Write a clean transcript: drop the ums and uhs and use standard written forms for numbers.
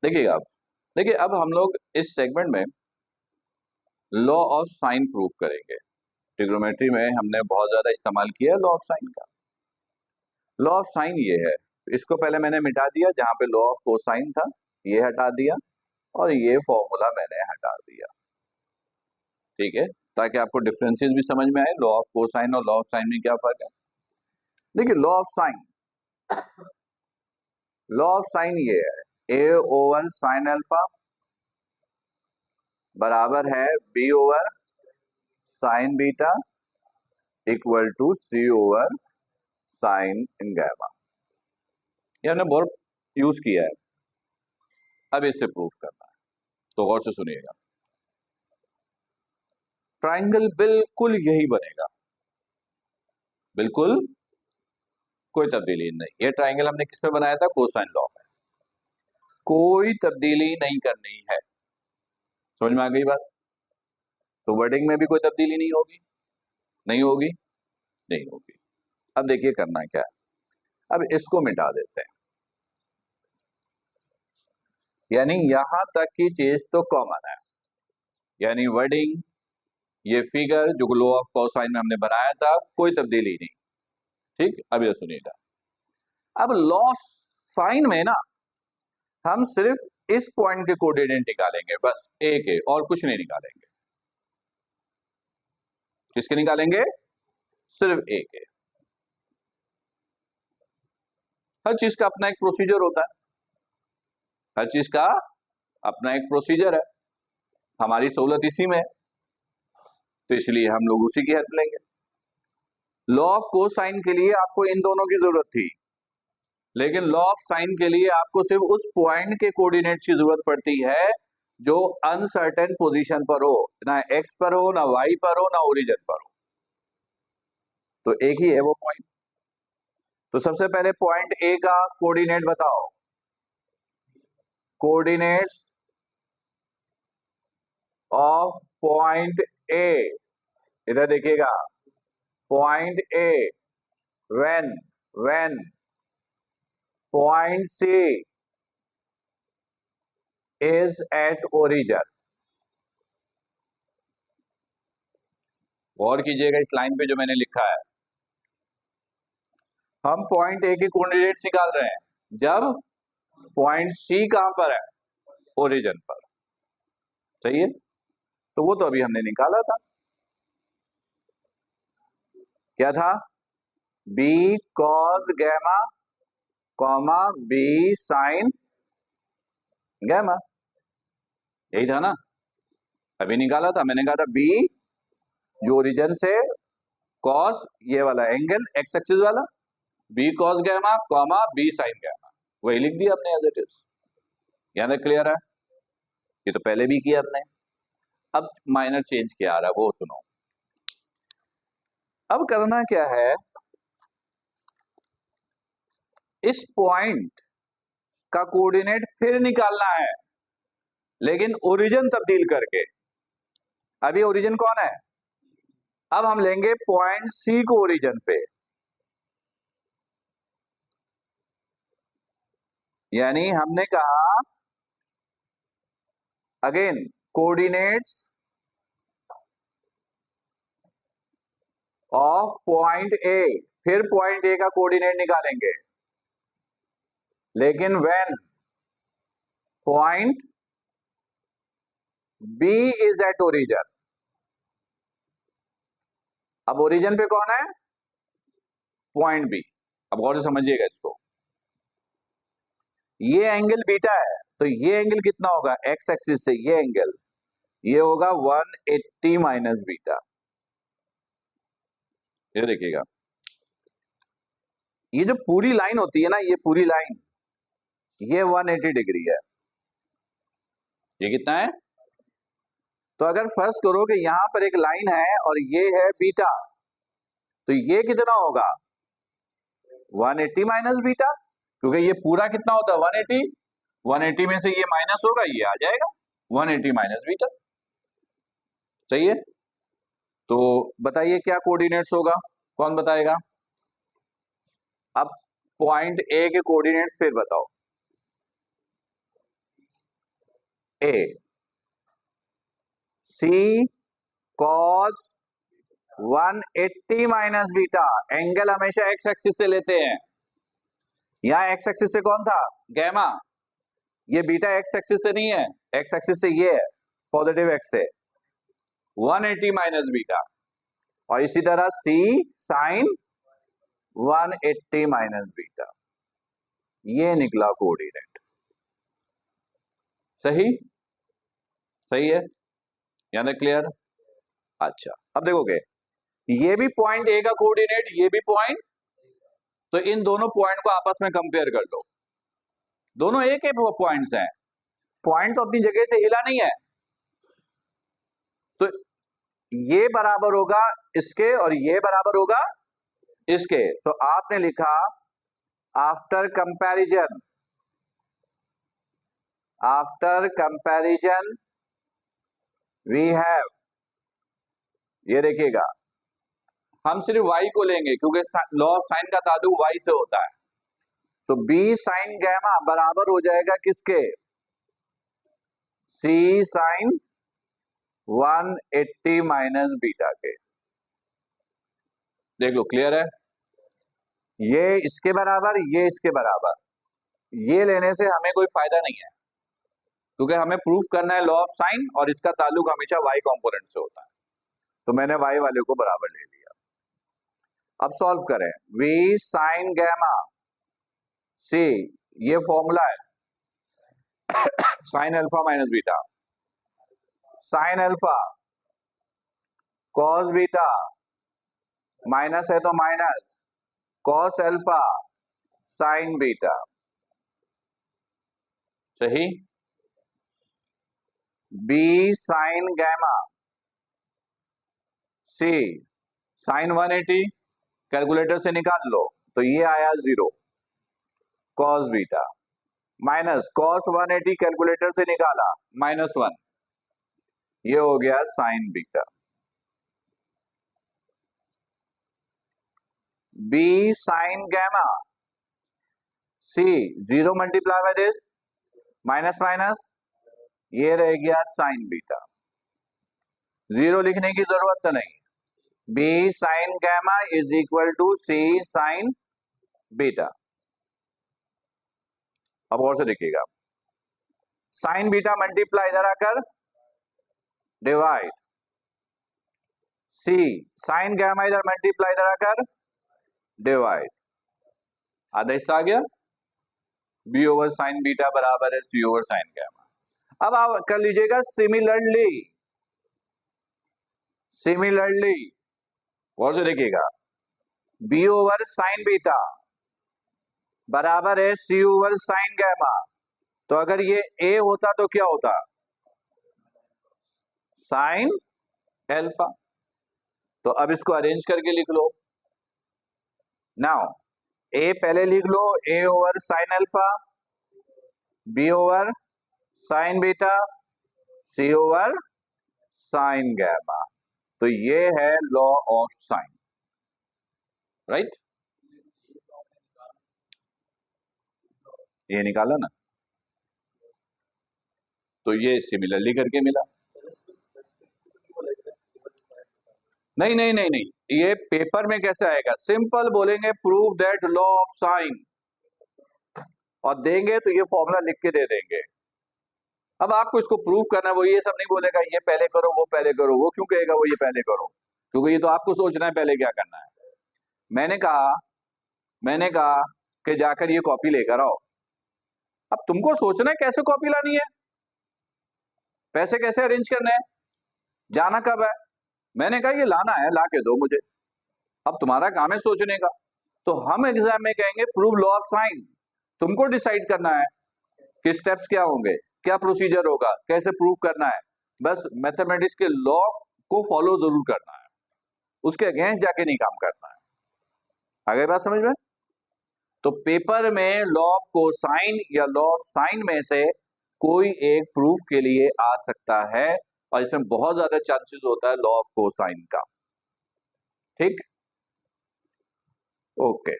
देखिएगा आप, देखिए अब हम लोग इस सेगमेंट में लॉ ऑफ साइन प्रूव करेंगे। ट्रिग्नोमेट्री में हमने बहुत ज्यादा इस्तेमाल किया है लॉ ऑफ साइन का। लॉ ऑफ साइन ये है, इसको पहले मैंने मिटा दिया, जहां पे लॉ ऑफ कोसाइन था ये हटा दिया और ये फॉर्मूला मैंने हटा दिया, ठीक है, ताकि आपको डिफरेंसेस भी समझ में आए, लॉ ऑफ कोसाइन और लॉ ऑफ साइन में क्या फर्क है। देखिए law of sine, law of sine ये है ए ओवर साइन अल्फा बराबर है b over sine beta equal to c over sine in gamma. ये हमने बहुत यूज किया है, अब इससे प्रूफ करना है, तो गौर से सुनिएगा। ट्राइंगल बिल्कुल यही बनेगा, बिल्कुल कोई तब्दीली नहीं। ये ट्राइंगल हमने किसमें बनाया था, कोसाइन लॉ में, कोई तब्दीली नहीं करनी है। समझ में आ गई बात। तो वर्डिंग में भी कोई तब्दीली नहीं होगी, नहीं होगी, नहीं होगी। अब देखिए करना क्या है, अब इसको मिटा देते हैं, यानी यहां तक की चीज तो कॉमन है, यानी वर्डिंग, ये फिगर जो लॉ ऑफ कोसाइन में हमने बनाया था कोई तब्दीली नहीं। ठीक, अब ये सुनिएगा। अब लॉ ऑफ साइन में ना हम सिर्फ इस पॉइंट के कोऑर्डिनेट निकालेंगे, बस एक है, और कुछ नहीं निकालेंगे। किसके निकालेंगे, सिर्फ एक है। हर चीज का अपना एक प्रोसीजर होता है, हर चीज का अपना एक प्रोसीजर है, हमारी सहूलत इसी में है, तो इसलिए हम लोग उसी की हेल्प लेंगे। लॉ ऑफ कोसाइन के लिए आपको इन दोनों की जरूरत थी, लेकिन लॉ ऑफ साइन के लिए आपको सिर्फ उस पॉइंट के कोऑर्डिनेट्स की जरूरत पड़ती है जो अनसर्टेन पोजीशन पर हो, ना एक्स पर हो, ना वाई पर हो, ना ओरिजिन पर हो, तो एक ही है वो पॉइंट। तो सबसे पहले पॉइंट ए का कोऑर्डिनेट बताओ, कोऑर्डिनेट्स ऑफ पॉइंट ए, इधर देखिएगा, point A when point C is at origin. गौर कीजिएगा इस लाइन पे जो मैंने लिखा है, हम पॉइंट ए के कोऑर्डिनेट्स निकाल रहे हैं जब पॉइंट सी कहां पर है, ओरिजिन पर। सही है, तो वो तो अभी हमने निकाला था, क्या था, b cos gamma comma b sine gamma, यही था ना, अभी निकाला था। मैंने कहा था बी जो ओरिजिन से कॉस, ये वाला एंगल एक्स एक्सिस वाला, b cos gamma comma b sine gamma, वही लिख दिया आपने एज इट इज। यहां तक क्लियर है, ये तो पहले भी किया आपने। अब माइनर चेंज क्या आ रहा है वो सुनो। अब करना क्या है, इस पॉइंट का कोऑर्डिनेट फिर निकालना है, लेकिन ओरिजिन तब्दील करके। अभी ओरिजिन कौन है, अब हम लेंगे पॉइंट सी को ओरिजिन पे, यानी हमने कहा again coordinates of point a, फिर पॉइंट ए का कोऑर्डिनेट निकालेंगे, लेकिन when point b is at origin. अब ओरिजिन पे कौन है, पॉइंट बी। अब गौर से समझिएगा इसको, ये एंगल बीटा है, तो ये एंगल कितना होगा, एक्स एक्सिस से ये एंगल, ये होगा 180 माइनस बीटा। ये देखिएगा, ये जो पूरी लाइन होती है ना, ये पूरी लाइन, ये 180 डिग्री है, ये कितना है, तो अगर फर्स्ट करो कि यहां पर एक लाइन है और ये है बीटा, तो ये कितना होगा 180 माइनस बीटा, क्योंकि ये पूरा कितना होता है 180, 180 में से ये माइनस होगा, ये आ जाएगा 180 माइनस बीटा। सही है, तो बताइए क्या कोऑर्डिनेट्स होगा, कौन बताएगा। अब पॉइंट ए के कोऑर्डिनेट्स फिर बताओ, ए, सी कॉस 180 माइनस बीटा, एंगल हमेशा एक्स एक्सिस से लेते हैं, यहां एक्स एक्सिस से कौन था, गैमा, ये बीटा एक्स एक्सिस से नहीं है, एक्स एक्सिस से ये है, पॉजिटिव एक्स से 180 माइनस बीटा, और इसी तरह सी साइन 180 माइनस बीटा, ये निकला कोऑर्डिनेट। सही, सही है, यानी क्लियर। अच्छा, अब देखोगे ये भी पॉइंट ए का कोऑर्डिनेट, ये भी पॉइंट, तो इन दोनों पॉइंट को आपस में कंपेयर कर लो, दोनों एक ही पॉइंट्स हैं, पॉइंट तो अपनी जगह से हिला नहीं है, तो ये बराबर होगा इसके और ये बराबर होगा इसके, तो आपने लिखा आफ्टर कंपैरिजन वी हैव, ये देखिएगा हम सिर्फ y को लेंगे क्योंकि लॉ ऑफ साइन का ताल्लुक y से होता है, तो b साइन गैमा बराबर हो जाएगा किसके, c साइन 180 माइनस बीटा के। देख लो, क्लियर है, ये इसके बराबर, ये इसके बराबर, ये लेने से हमें कोई फायदा नहीं है क्योंकि हमें प्रूफ करना है लॉ ऑफ साइन और इसका ताल्लुक हमेशा y कंपोनेंट से होता है, तो मैंने y वाले को बराबर ले लिया। अब सॉल्व करें, v साइन गैमा c, ये फॉर्मूला है sine alpha minus beta, sine alpha cos beta, minus है तो minus cos alpha sine beta, सही। b sine gamma c sine 180 calculator से निकाल लो, तो ये आया 0 cos beta, minus cos 180 calculator से निकाला -1, ये हो गया sine beta. b sine gamma c 0 multiply by this minus minus, ये रह गया साइन बीटा, 0 लिखने की जरूरत तो नहीं, b sine gamma is equal to c sine beta. अब और से देखिएगा, साइन बीटा मल्टीप्लाई इधर आकर डिवाइड, c साइन गैमा इधर मल्टीप्लाई इधर आकर डिवाइड, आधा हिस्सा आ गया, b ओवर साइन बीटा बराबर है c ओवर साइन गैमा। अब आप कर लीजिएगा सिमिलरली और से देखिएगा, b ओवर साइन बीटा बराबर है c ओवर साइन गैमा, तो अगर ये a होता तो क्या होता, साइन अल्फा, तो अब इसको अरेंज करके लिख लो। नाउ a पहले लिख लो, a over sine alpha, b over sine beta, c over sine gamma, तो ये है लॉ ऑफ साइन, राइट, ये निकाला ना, तो ये सिमिलरली करके मिला। नहीं नहीं नहीं नहीं, ये पेपर में कैसे आएगा, सिंपल बोलेंगे prove that law of sign, और देंगे तो ये फॉर्मूला लिख के दे देंगे। अब आपको इसको प्रूव करना है, वो ये सब नहीं बोलेगा ये पहले करो वो पहले करो, वो क्यों कहेगा वो ये पहले करो, क्योंकि ये तो आपको सोचना है पहले क्या करना है। मैंने कहा कि जाकर ये कॉपी लेकर आओ, अब तुमको सोचना है कैसे कॉपी लानी है, पैसे कैसे अरेंज करने हैं, जाना कब है, मैंने कहा ये लाना है, ला के दो मुझे, अब तुम्हारा काम है सोचने का, तो हम एग्जाम में कहेंगे प्रूव लॉ ऑफ साइन, तुमको डिसाइड करना है कि स्टेप्स क्या होंगे, क्या प्रोसीजर होगा, कैसे प्रूव करना है, बस मैथमेटिक्स के लॉ को फॉलो जरूर करना है, उसके अगेंस्ट जाके नहीं काम करना है। आगे बात समझ में, तो पेपर में लॉ ऑफ कोसाइन या लॉ ऑफ साइन में से कोई एक प्रूफ के लिए आ सकता है, और इसमें बहुत ज्यादा चांसेस होता है लॉ ऑफ कोसाइन का, ठीक, ओके।